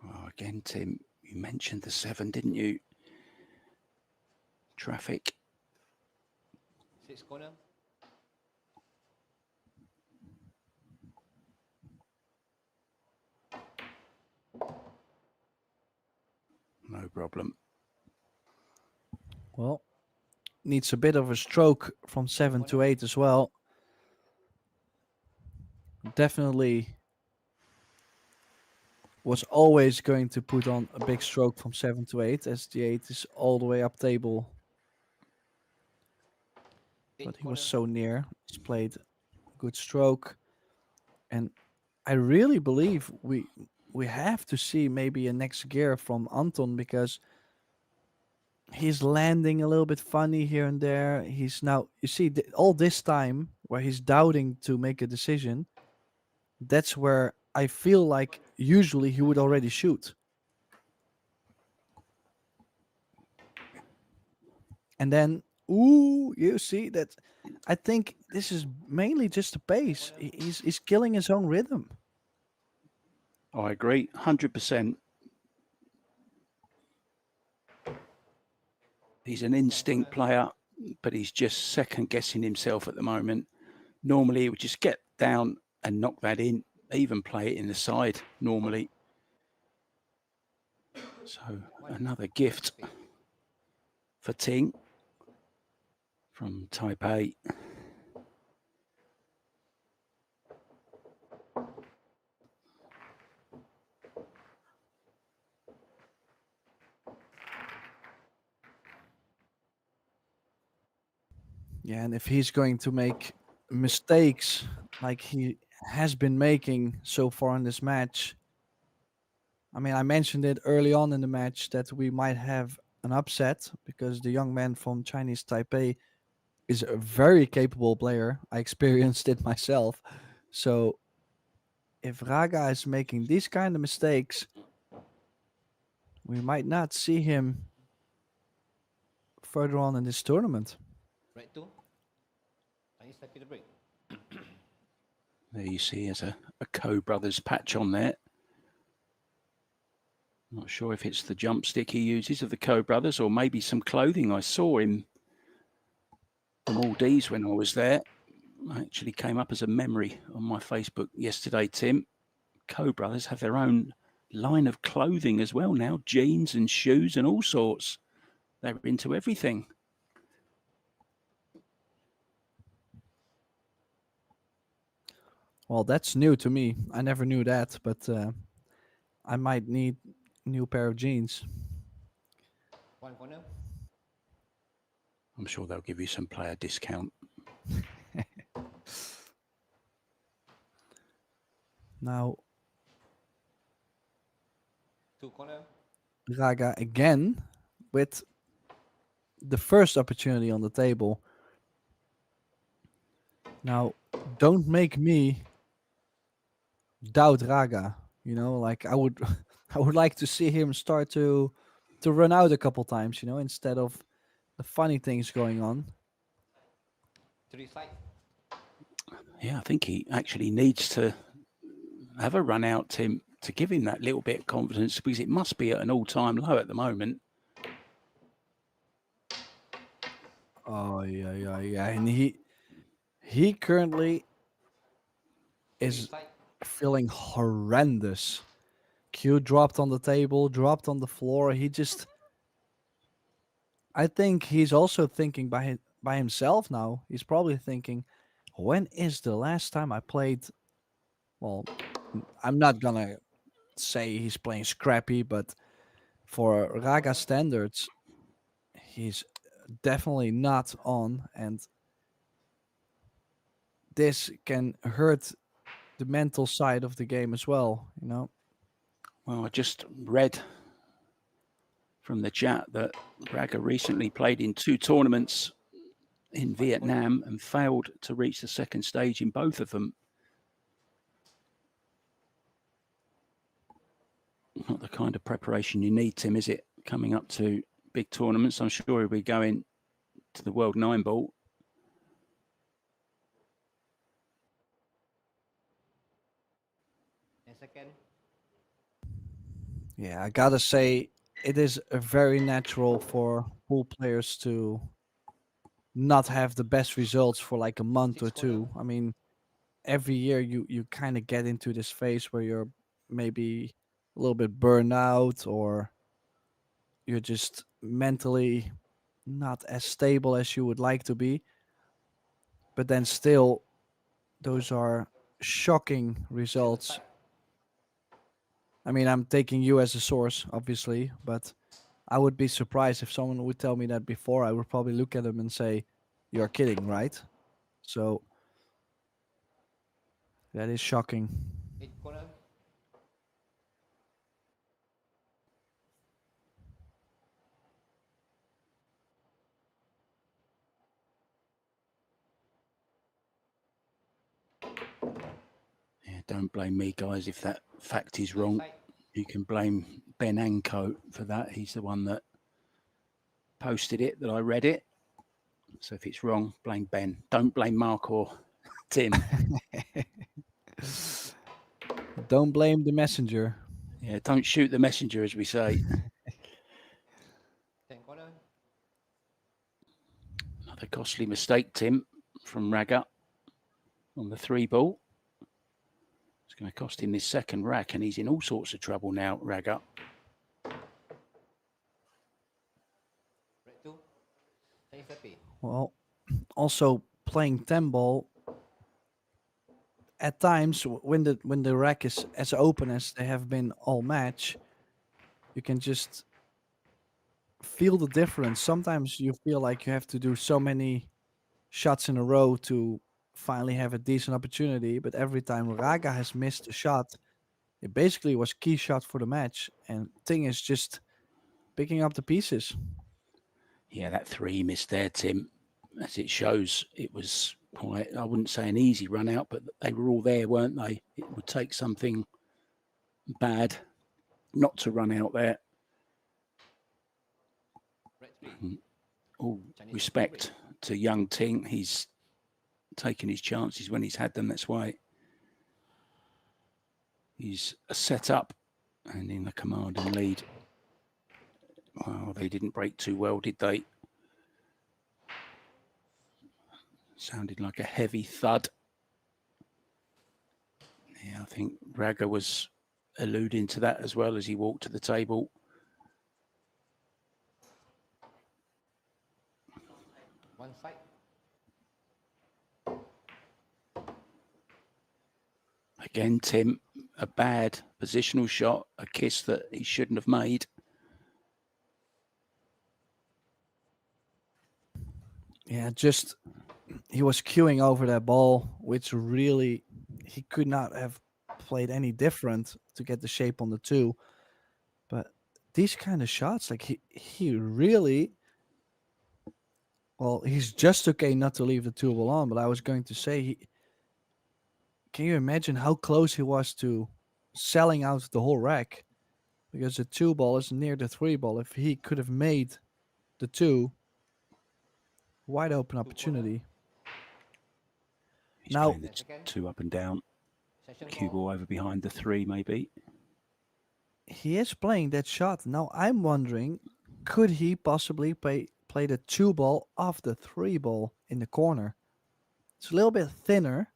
[SPEAKER 2] Oh, again, Tim, you mentioned the 7, didn't you? Traffic.
[SPEAKER 3] 6 corner.
[SPEAKER 2] No problem.
[SPEAKER 1] Well, needs a bit of a stroke from 7 to 8 as well. Definitely was always going to put on a big stroke from 7 to 8 as the 8 is all the way up table.
[SPEAKER 3] 8
[SPEAKER 1] But he
[SPEAKER 3] corner.
[SPEAKER 1] was so near. He's played a good stroke. And I really believe we have to see maybe a next gear from Anton because he's landing a little bit funny here and there. He's now, you see, all this time where he's doubting to make a decision, that's where I feel like usually he would already shoot. And then Ooh, you see that? I think this is mainly just the pace. He's killing his own rhythm.
[SPEAKER 2] I agree, 100%. He's an instinct player, but he's just second guessing himself at the moment. Normally, he would just get down and knock that in, even play it in the side normally. So another gift for Ting from Taipei.
[SPEAKER 1] Yeah, and if he's going to make mistakes like he has been making so far in this match, I mean, I mentioned it early on in the match that we might have an upset because the young man from Chinese Taipei is a very capable player. I experienced it myself. So if Raga is making these kind of mistakes, we might not see him further on in this tournament.
[SPEAKER 3] Break 2. Chinese Taipei to break.
[SPEAKER 2] There you see there's a Co-Brothers patch on there. Not sure if it's the jump stick he uses of the Co-Brothers or maybe some clothing. I saw him the Maldives when I was there. Actually came up as a memory on my Facebook yesterday, Tim. Co-Brothers have their own line of clothing as well now, jeans and shoes and all sorts. They're into everything.
[SPEAKER 1] Well, that's new to me. I never knew that, but I might need a new pair of jeans.
[SPEAKER 3] 1 corner.
[SPEAKER 2] I'm sure they'll give you some player discount.
[SPEAKER 1] Now,
[SPEAKER 3] 2 corner.
[SPEAKER 1] Raga again with the first opportunity on the table. Now, don't make me doubt Raga. You know, like I would, I would like to see him start to run out a couple times. You know, instead of the funny things going on.
[SPEAKER 3] 3 side.
[SPEAKER 2] Yeah, I think he actually needs to have a run out, Tim, to give him that little bit of confidence because it must be at an all-time low at the moment.
[SPEAKER 1] Oh yeah, and he currently
[SPEAKER 3] 3
[SPEAKER 1] is
[SPEAKER 3] side.
[SPEAKER 1] feeling horrendous. Q dropped on the table, dropped on the floor. He just, I think he's also thinking by himself now. He's probably thinking, when is the last time I played? Well, I'm not gonna say he's playing scrappy, but for Raga standards, he's definitely not on, and this can hurt the mental side of the game as well. You know.
[SPEAKER 2] Well, I just read from the chat that Raga recently played in 2 tournaments in Vietnam and failed to reach the second stage in both of them. Not the kind of preparation you need, Tim, is it? Coming up to big tournaments. I'm sure he'll be going to the World 9 Ball.
[SPEAKER 3] And second.
[SPEAKER 1] Yeah, I gotta say it is very natural for pool players to not have the best results for like a month or
[SPEAKER 3] 6 corner.
[SPEAKER 1] two. I mean, every year you kind of get into this phase where you're maybe a little bit burned out or you're just mentally not as stable as you would like to be. But then still, those are shocking
[SPEAKER 3] 7
[SPEAKER 1] results.
[SPEAKER 3] side.
[SPEAKER 1] I mean, I'm taking you as a source, obviously, but I would be surprised if someone would tell me that before. I would probably look at them and say, "You're kidding, right?" So that is shocking.
[SPEAKER 3] 8 corner.
[SPEAKER 2] Yeah, don't blame me, guys, if that fact is
[SPEAKER 3] 3
[SPEAKER 2] wrong.
[SPEAKER 3] side.
[SPEAKER 2] You can blame Ben Anko for that. He's the one that posted it, that I read it. So if it's wrong, blame Ben. Don't blame Mark or Tim.
[SPEAKER 1] Don't blame the messenger.
[SPEAKER 2] Yeah, don't shoot the messenger, as we say.
[SPEAKER 3] 10 corner.
[SPEAKER 2] Another costly mistake, Tim, from Raga on the 3 ball. It's going to cost him this second rack, and he's in all sorts of trouble now, Raga.
[SPEAKER 3] Red 2. Change happy.
[SPEAKER 1] Well, also playing 10 ball. At times, when the rack is as open as they have been all match, you can just feel the difference. Sometimes you feel like you have to do so many shots in a row to finally have a decent opportunity. But every time Raga has missed a shot, it basically was key shot for the match, and Ting is just picking up the pieces.
[SPEAKER 2] Yeah, that 3 missed there, Tim. As it shows, it was quite, I wouldn't say an easy run out, but they were all there, weren't they? It would take something bad not to run out there.
[SPEAKER 3] Red 3.
[SPEAKER 2] All respect to young Ting. He's taken his chances when he's had them. That's why he's a set-up and in the command and lead. Well, they didn't break too well, did they? Sounded like a heavy thud. Yeah, I think Raga was alluding to that as well as he walked to the table.
[SPEAKER 3] One side.
[SPEAKER 2] Again, Tim, a bad positional shot, a kiss that he shouldn't have made.
[SPEAKER 1] Yeah, just he was queuing over that ball, which really he could not have played any different to get the shape on the 2. But these kind of shots, like he really, well, he's just okay not to leave the 2 ball on. But I was going to say, can you imagine how close he was to selling out the whole rack? Because the 2 ball is near the 3 ball. If he could have made the 2, wide open opportunity.
[SPEAKER 2] He's
[SPEAKER 1] Now,
[SPEAKER 2] playing the 2 up and down.
[SPEAKER 3] Session
[SPEAKER 2] Cue
[SPEAKER 3] ball.
[SPEAKER 2] ball over behind the 3, maybe.
[SPEAKER 1] he is playing that shot. Now I'm wondering, could he possibly play the 2 ball off the 3 ball in the corner? It's a little bit thinner,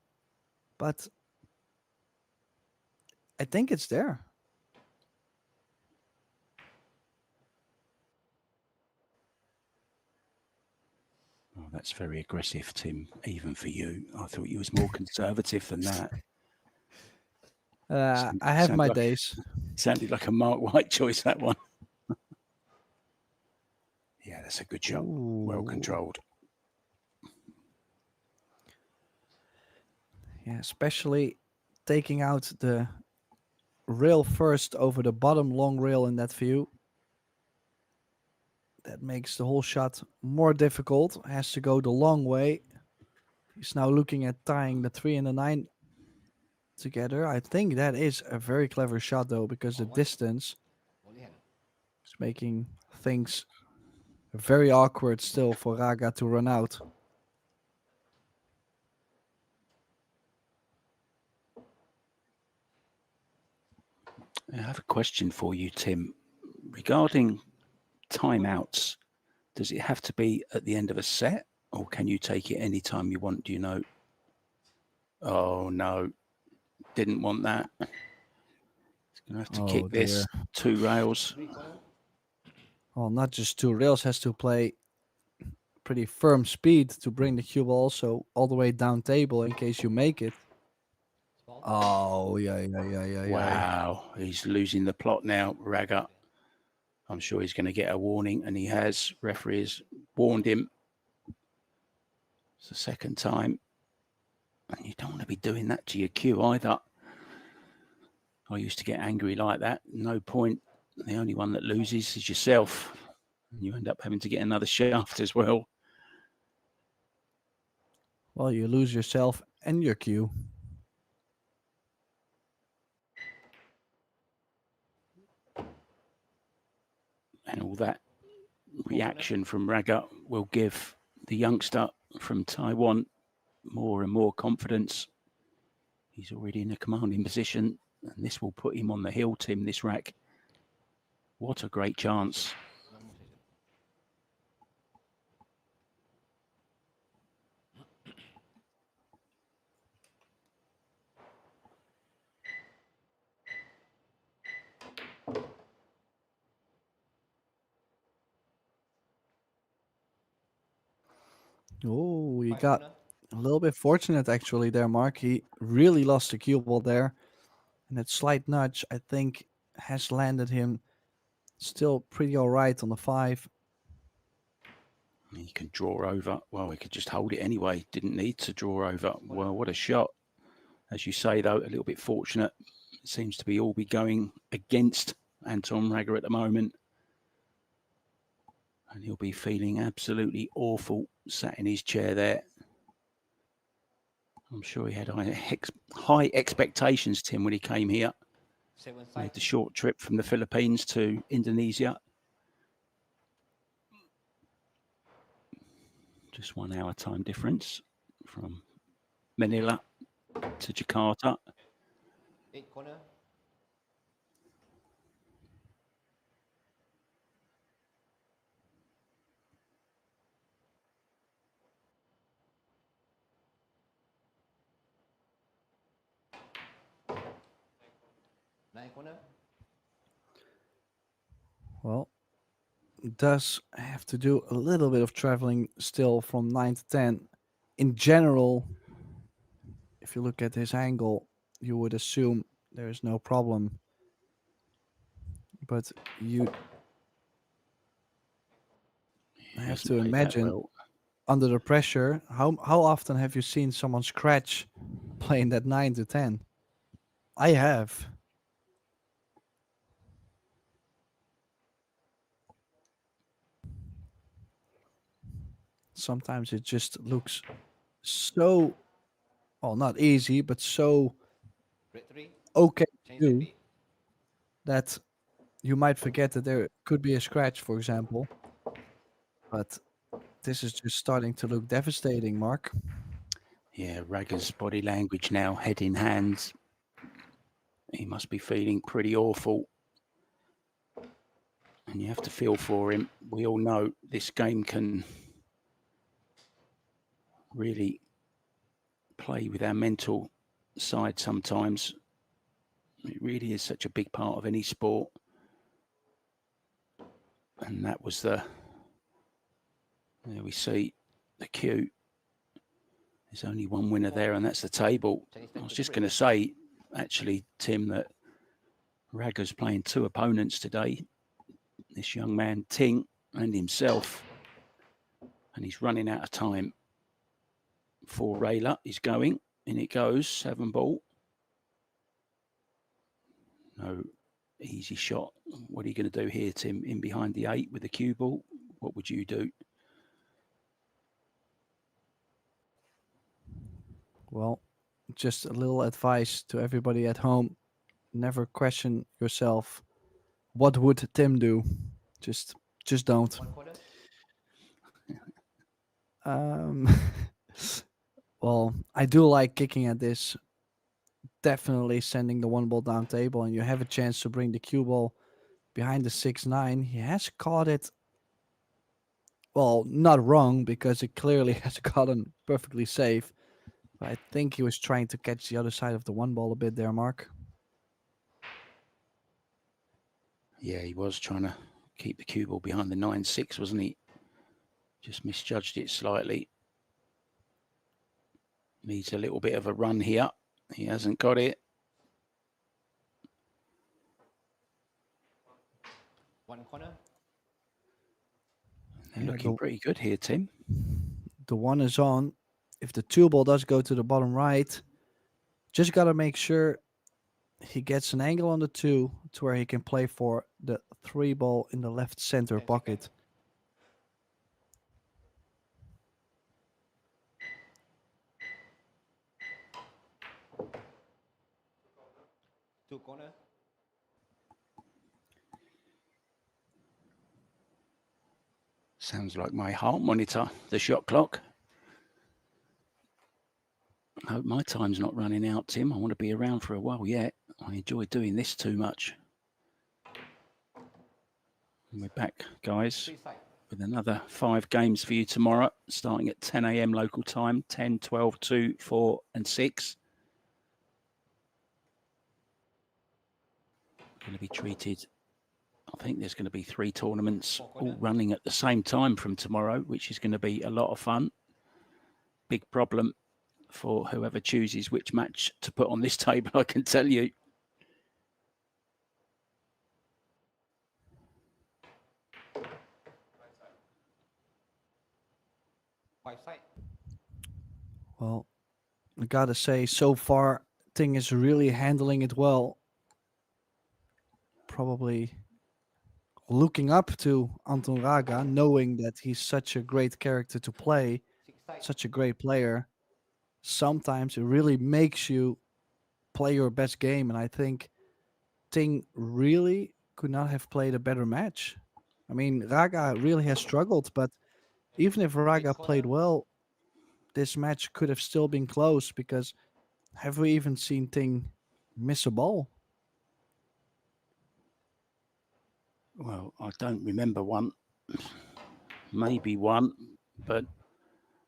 [SPEAKER 1] but I think it's there.
[SPEAKER 2] Oh, that's very aggressive, Tim, even for you. I thought you was more conservative than that.
[SPEAKER 1] I have my
[SPEAKER 2] like,
[SPEAKER 1] days.
[SPEAKER 2] Sounded like a Mark White choice, that one. Yeah, that's a good shot. Well
[SPEAKER 1] Ooh.
[SPEAKER 2] controlled.
[SPEAKER 1] Yeah, especially taking out the rail first over the bottom long rail in that view. That makes the whole shot more difficult. Has to go the long way. He's now looking at tying the 3 and the 9 together. I think that is a very clever shot though, because the distance
[SPEAKER 3] Only hand.
[SPEAKER 1] is making things very awkward still for Raga to run out.
[SPEAKER 2] I have a question for you, Tim. Regarding timeouts, does it have to be at the end of a set, or can you take it anytime you want? Do you know? Oh, no. Didn't want that. It's going to have to kick this. 2 rails.
[SPEAKER 3] 3 corner.
[SPEAKER 1] Well, not just 2 rails, has to play pretty firm speed to bring the cube also all the way down table in case you make it.
[SPEAKER 3] Small.
[SPEAKER 1] Oh, yeah.
[SPEAKER 2] Wow. He's losing the plot now, Raga. I'm sure he's going to get a warning, and he has. Referees warned him. It's the second time. And you don't want to be doing that to your cue either. I used to get angry like that. No point. The only one that loses is yourself. And you end up having to get another shaft as well.
[SPEAKER 1] Well, you lose yourself and your cue.
[SPEAKER 2] And all that reaction from Raga will give the youngster from Taiwan more and more confidence. He's already in a commanding position, and this will put him on the hill, Tim, this rack. What a great chance.
[SPEAKER 3] One more session.
[SPEAKER 1] Oh, you
[SPEAKER 3] 5
[SPEAKER 1] got
[SPEAKER 3] corner.
[SPEAKER 1] a little bit fortunate actually there, Mark. He really lost the cue ball there. And that slight nudge, I think, has landed him still pretty all right on the 5.
[SPEAKER 2] He can draw over. Well, he could just hold it anyway. Didn't need to draw over. Well, what a shot. As you say, though, a little bit fortunate. It seems to be all be going against Anton Raga at the moment. And he'll be feeling absolutely awful sat in his chair there. I'm sure he had high expectations, Tim, when he came here.
[SPEAKER 3] 7
[SPEAKER 2] Made
[SPEAKER 3] side.
[SPEAKER 2] the short trip from the Philippines to Indonesia. Just 1 hour time difference from Manila to Jakarta.
[SPEAKER 3] 8 corner. Nine corner.
[SPEAKER 1] Well, does have to do a little bit of traveling still from 9 to 10. In general, if you look at his angle, you would assume there is no problem. But you
[SPEAKER 2] He
[SPEAKER 1] have
[SPEAKER 2] hasn't
[SPEAKER 1] to
[SPEAKER 2] played that
[SPEAKER 1] imagine
[SPEAKER 2] well.
[SPEAKER 1] under the pressure, how often have you seen someone scratch playing that 9 to 10? I have. Sometimes it just looks so, well, not easy, but so
[SPEAKER 3] Red 3.
[SPEAKER 1] okay to
[SPEAKER 3] Change
[SPEAKER 1] do
[SPEAKER 3] repeat.
[SPEAKER 1] that you might forget that there could be a scratch, for example. But this is just starting to look devastating, Mark.
[SPEAKER 2] Yeah, Raga's body language now, head in hands. He must be feeling pretty awful. And you have to feel for him. We all know this game can really play with our mental side sometimes. It really is such a big part of any sport. And that was there we see the cue. There's only one winner there, and that's the table. I was just going to say, actually, Tim, that Raga's playing 2 opponents today. This young man, Ting, and himself. And he's running out of time. For Rayla, he's going. In it goes, 7 ball. No easy shot. What are you going to do here, Tim? In behind the 8 with the cue ball? What would you do?
[SPEAKER 1] Well, just a little advice to everybody at home. Never question yourself. What would Tim do? Just don't.
[SPEAKER 3] 1 corner.
[SPEAKER 1] Um, well, I do like kicking at this. Definitely sending the 1 ball down table, and you have a chance to bring the cue ball behind the 6-9. He has caught it. Well, not wrong because it clearly has gotten perfectly safe. But I think he was trying to catch the other side of the 1 ball a bit there, Mark.
[SPEAKER 2] Yeah, he was trying to keep the cue ball behind the 9-6, wasn't he? Just misjudged it slightly. Needs a little bit of a run here. He hasn't got it.
[SPEAKER 3] 1 corner.
[SPEAKER 2] They're
[SPEAKER 1] Yeah,
[SPEAKER 2] looking pretty good here, Tim.
[SPEAKER 1] the 1 is on. If the 2 ball does go to the bottom right, just got to make sure he gets an angle on the 2 to where he can play for the 3 ball in the left center
[SPEAKER 3] 10
[SPEAKER 1] pocket.
[SPEAKER 3] seconds. 2 corner.
[SPEAKER 2] Sounds like my heart monitor, the shot clock. I hope my time's not running out, Tim. I want to be around for a while yet. I enjoy doing this too much. And we're back, guys,
[SPEAKER 3] Free side.
[SPEAKER 2] with another 5 games for you tomorrow, starting at 10 a.m. local time, 10, 12, 2, 4, and 6. Going to be treated, I think there's going to be 3 tournaments all running at the same time from tomorrow, which is going to be a lot of fun. Big problem for whoever chooses which match to put on this table, I can tell you.
[SPEAKER 3] Five side.
[SPEAKER 1] Well, I gotta say, so far, Ting is really handling it well. Probably looking up to Anton Raga, knowing that he's such a great character to play,
[SPEAKER 3] Six side.
[SPEAKER 1] such a great player. Sometimes it really makes you play your best game, and I think Ting really could not have played a better match. I mean, Raga really has struggled, but even if Raga played well, this match could have still been close because have we even seen Ting miss a ball?
[SPEAKER 2] Well, I don't remember one, maybe one, but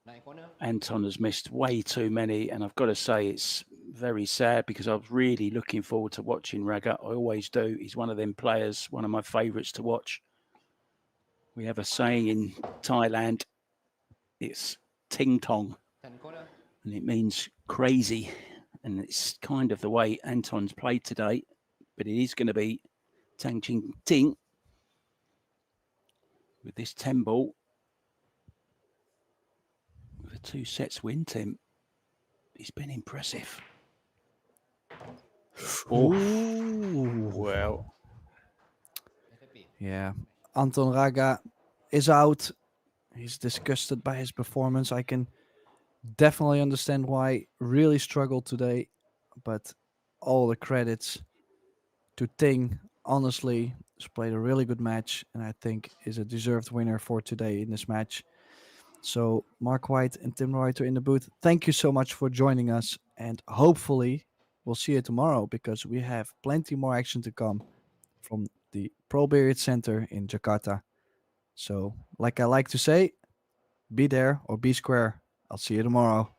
[SPEAKER 3] Nine corner.
[SPEAKER 2] Anton has missed way too many, and I've got to say it's very sad because I was really looking forward to watching Raga. I always do. He's one of them players, one of my favourites to watch. We have a saying in Thailand, it's ting tong,
[SPEAKER 3] 10 corner.
[SPEAKER 2] and it means crazy, and it's kind of the way Anton's played today, but it is going to be tang ching ting with this 10 ball. With a 2 sets win, Tim. He's been impressive. Oh, well.
[SPEAKER 3] FFP.
[SPEAKER 1] Yeah, Anton Raga is out. He's disgusted by his performance. I can definitely understand why. Really struggled today, but all the credits to Ting. Honestly, he's played a really good match, and I think is a deserved winner for today in this match. So, Mark White and Tim Reuter in the booth, thank you so much for joining us, and hopefully we'll see you tomorrow because we have plenty more action to come from the Pro Billiard Center in Jakarta. So, like I like to say, be there or be square. I'll see you tomorrow.